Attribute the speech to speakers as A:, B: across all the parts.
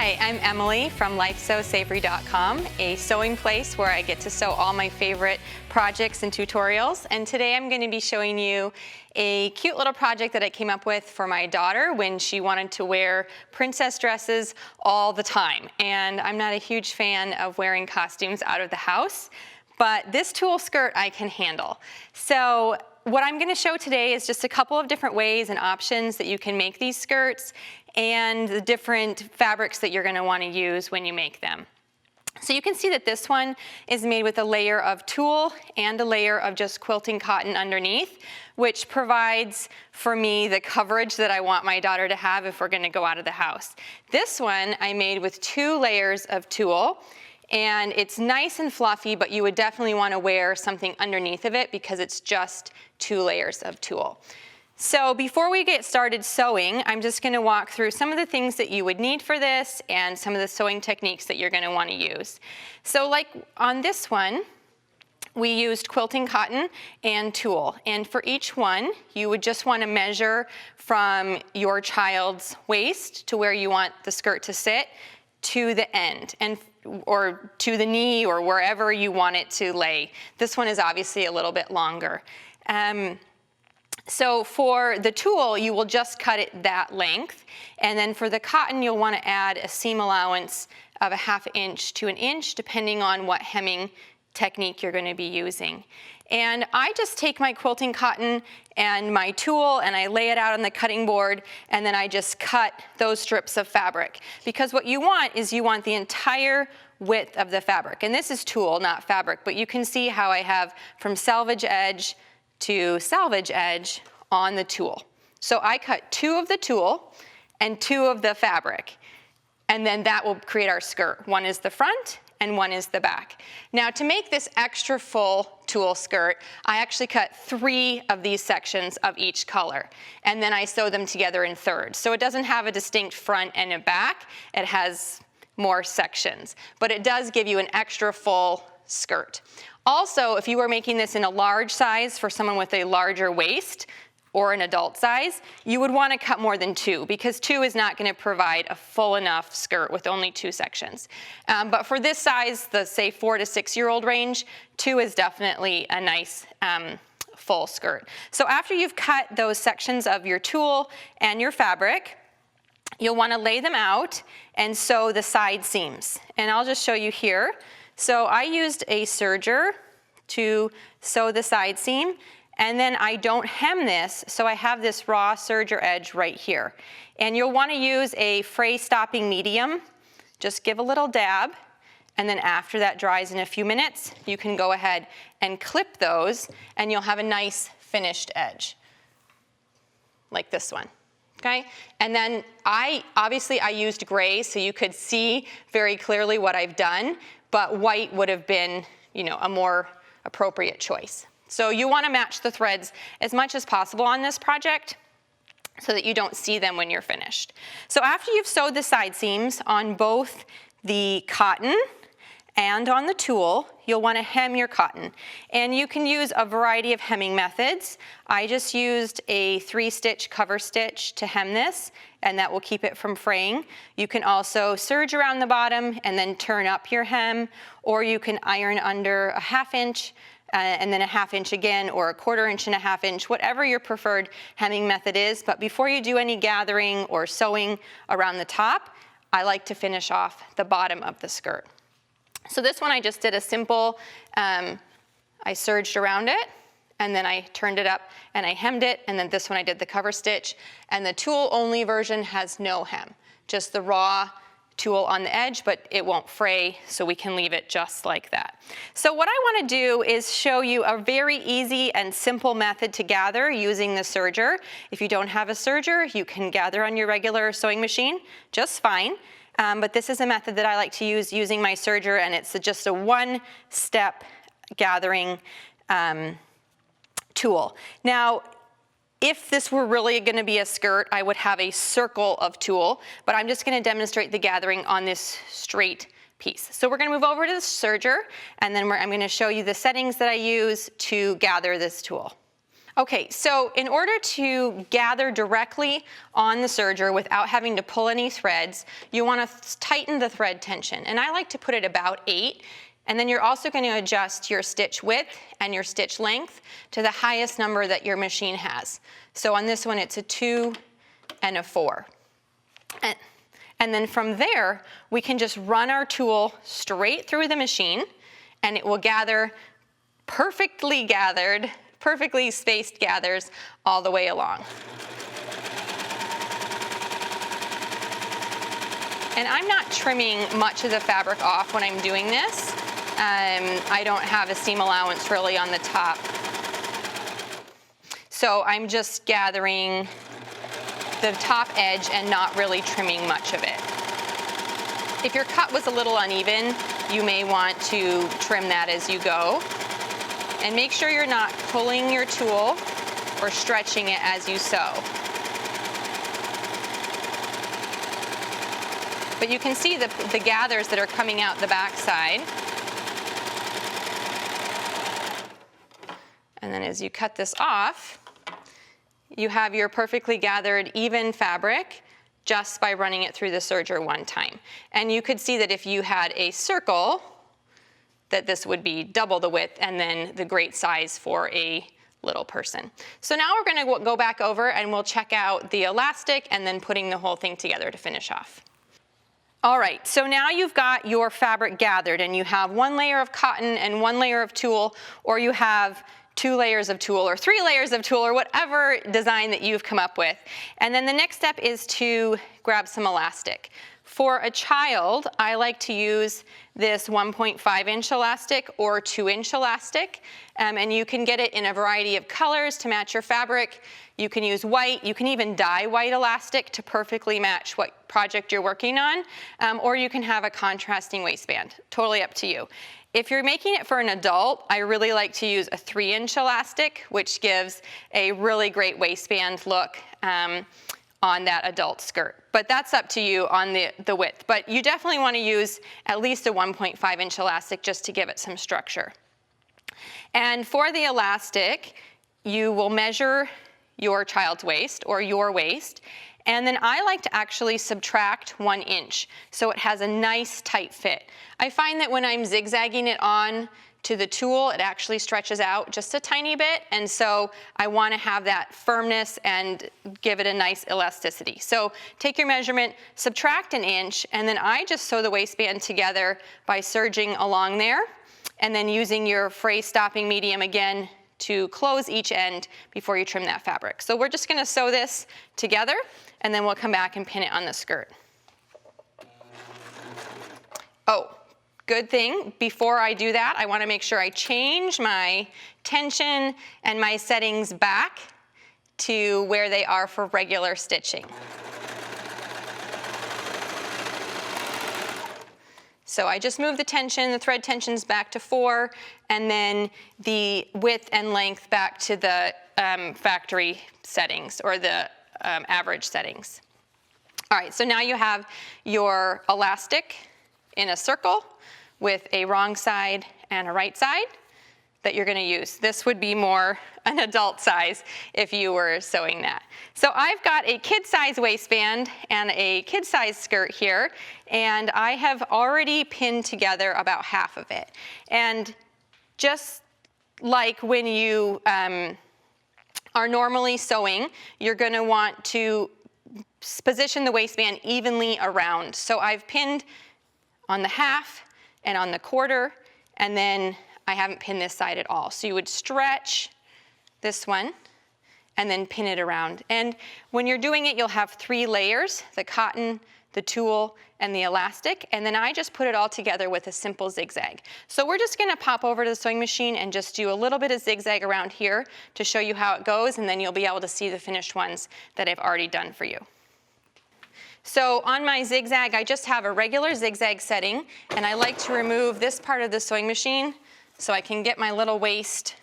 A: Hi, I'm Emily from LifeSewSavory.com, a sewing place where I get to sew all my favorite projects and tutorials. And today I'm going to be showing you a cute little project that I came up with for my daughter when she wanted to wear princess dresses all the time. And I'm not a huge fan of wearing costumes out of the house, but this tulle skirt I can handle. So what I'm going to show today is just a couple of different ways and options that you can make these skirts and the different fabrics that you're going to want to use when you make them. So you can see that this one is made with a layer of tulle and a layer of just quilting cotton underneath, which provides for me the coverage that I want my daughter to have if we're going to go out of the house. This one I made with 2 layers of tulle. And it's nice and fluffy, but you would definitely want to wear something underneath of it because it's just 2 layers of tulle. So before we get started sewing, I'm just going to walk through some of the things that you would need for this and some of the sewing techniques that you're going to want to use. So like on this one, we used quilting cotton and tulle. And for each one, you would just want to measure from your child's waist to where you want the skirt to sit to the end, or to the knee, or wherever you want it to lay. This one is obviously a little bit longer. So for the tulle, you will just cut it that length. And then for the cotton, you'll want to add a seam allowance of 1/2 inch to 1 inch, depending on what hemming technique you're going to be using. And I just take my quilting cotton and my tulle and I lay it out on the cutting board, and then I just cut those strips of fabric. Because what you want is you want the entire width of the fabric. And this is tulle, not fabric, but you can see how I have from selvage edge to selvage edge on the tulle. So I cut 2 of the tulle and 2 of the fabric, and then that will create our skirt. One is the front and one is the back. Now to make this extra full tulle skirt, I actually cut 3 of these sections of each color, and then I sew them together in thirds. So it doesn't have a distinct front and a back, it has more sections, but it does give you an extra full skirt. Also, if you were making this in a large size for someone with a larger waist, or an adult size, you would want to cut more than 2 because 2 is not going to provide a full enough skirt with only 2 sections. But for this size, the say 4 to 6-year-old range, 2 is definitely a nice full skirt. So after you've cut those sections of your tulle and your fabric, you'll want to lay them out and sew the side seams. And I'll just show you here. So I used a serger to sew the side seam, and then I don't hem this, so I have this raw serger edge right here. And you'll want to use a fray stopping medium. Just give a little dab, and then after that dries in a few minutes, you can go ahead and clip those, and you'll have a nice finished edge, like this one. Okay, and then obviously I used gray so you could see very clearly what I've done, but white would have been, a more appropriate choice. So you want to match the threads as much as possible on this project so that you don't see them when you're finished. So after you've sewed the side seams on both the cotton and on the tulle, you'll want to hem your cotton. And you can use a variety of hemming methods. I just used a 3-stitch cover stitch to hem this, and that will keep it from fraying. You can also serge around the bottom and then turn up your hem, or you can iron under a 1/2 inch and then a 1/2 inch again, or a 1/4 inch and a 1/2 inch, whatever your preferred hemming method is. But before you do any gathering or sewing around the top, I like to finish off the bottom of the skirt. So this one I just did a simple, I serged around it, and then I turned it up and I hemmed it, and then this one I did the cover stitch, and the tulle only version has no hem, just the raw tulle on the edge, but it won't fray, so we can leave it just like that. So what I want to do is show you a very easy and simple method to gather using the serger. If you don't have a serger, you can gather on your regular sewing machine just fine. But this is a method that I like to use using my serger, and it's just a 1-step gathering tool. Now, if this were really going to be a skirt, I would have a circle of tulle, but I'm just going to demonstrate the gathering on this straight piece. So we're going to move over to the serger, and then I'm going to show you the settings that I use to gather this tulle. Okay, so in order to gather directly on the serger without having to pull any threads, you want to tighten the thread tension. And I like to put it about 8. And then you're also going to adjust your stitch width and your stitch length to the highest number that your machine has. So on this one, it's a 2 and a 4. And then from there, we can just run our tool straight through the machine, and it will gather perfectly spaced gathers all the way along. And I'm not trimming much of the fabric off when I'm doing this. I don't have a seam allowance really on the top. So I'm just gathering the top edge and not really trimming much of it. If your cut was a little uneven, you may want to trim that as you go. And make sure you're not pulling your tool or stretching it as you sew. But you can see the gathers that are coming out the back side. And then as you cut this off, you have your perfectly gathered even fabric just by running it through the serger one time. And you could see that if you had a circle, that this would be double the width and then the great size for a little person. So now we're going to go back over and we'll check out the elastic and then putting the whole thing together to finish off. All right, so now you've got your fabric gathered and you have 1 layer of cotton and 1 layer of tulle, or you have 2 layers of tulle or 3 layers of tulle or whatever design that you've come up with. And then the next step is to grab some elastic. For a child, I like to use this 1.5-inch elastic or 2-inch elastic, and you can get it in a variety of colors to match your fabric. You can use white, you can even dye white elastic to perfectly match what project you're working on, or you can have a contrasting waistband, totally up to you. If you're making it for an adult, I really like to use a 3-inch elastic, which gives a really great waistband look on that adult skirt. But that's up to you on the width. But you definitely want to use at least a 1.5-inch elastic just to give it some structure. And for the elastic, you will measure your child's waist or your waist. And then I like to actually subtract 1 inch so it has a nice tight fit. I find that when I'm zigzagging it on to the tool, it actually stretches out just a tiny bit, and so I want to have that firmness and give it a nice elasticity. So take your measurement, subtract 1 inch, and then I just sew the waistband together by serging along there, and then using your fray stopping medium again to close each end before you trim that fabric. So we're just going to sew this together, and then we'll come back and pin it on the skirt. Oh. Good thing, before I do that, I want to make sure I change my tension and my settings back to where they are for regular stitching. So I just moved the tension, the thread tension's back to 4, and then the width and length back to the factory settings, or the average settings. All right, so now you have your elastic in a circle with a wrong side and a right side that you're going to use. This would be more an adult size if you were sewing that. So I've got a kid size waistband and a kid size skirt here, and I have already pinned together about half of it. And just like when you are normally sewing, you're going to want to position the waistband evenly around. So I've pinned on the half and on the quarter, and then I haven't pinned this side at all. So you would stretch this one and then pin it around. And when you're doing it, you'll have 3 layers, the cotton, the tulle, and the elastic, and then I just put it all together with a simple zigzag. So we're just gonna pop over to the sewing machine and just do a little bit of zigzag around here to show you how it goes, and then you'll be able to see the finished ones that I've already done for you. So on my zigzag, I just have a regular zigzag setting, and I like to remove this part of the sewing machine so I can get my little waist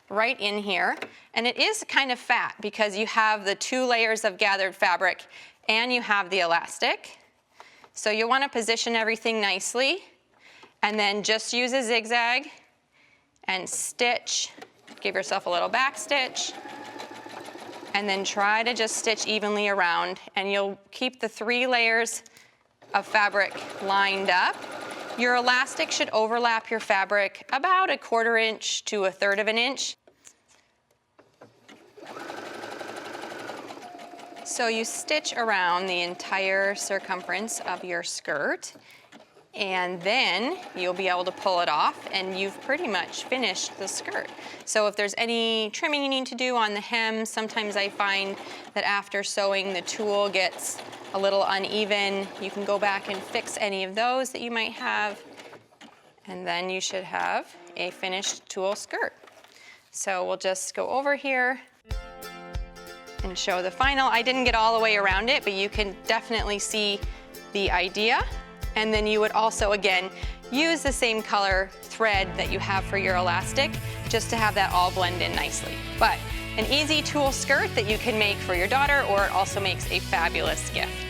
A: right in here. And it is kind of fat because you have the 2 layers of gathered fabric and you have the elastic. So you want to position everything nicely and then just use a zigzag and stitch Give yourself a little back stitch, and then try to just stitch evenly around, and you'll keep the 3 layers of fabric lined up. Your elastic should overlap your fabric about 1/4 inch to 1/3 of an inch. So you stitch around the entire circumference of your skirt, and then you'll be able to pull it off, and you've pretty much finished the skirt. So if there's any trimming you need to do on the hem, sometimes I find that after sewing the tulle gets a little uneven. You can go back and fix any of those that you might have, and then you should have a finished tulle skirt. So we'll just go over here and show the final. I didn't get all the way around it, but you can definitely see the idea. And then you would also, again, use the same color thread that you have for your elastic, just to have that all blend in nicely. But an easy tulle skirt that you can make for your daughter, or it also makes a fabulous gift.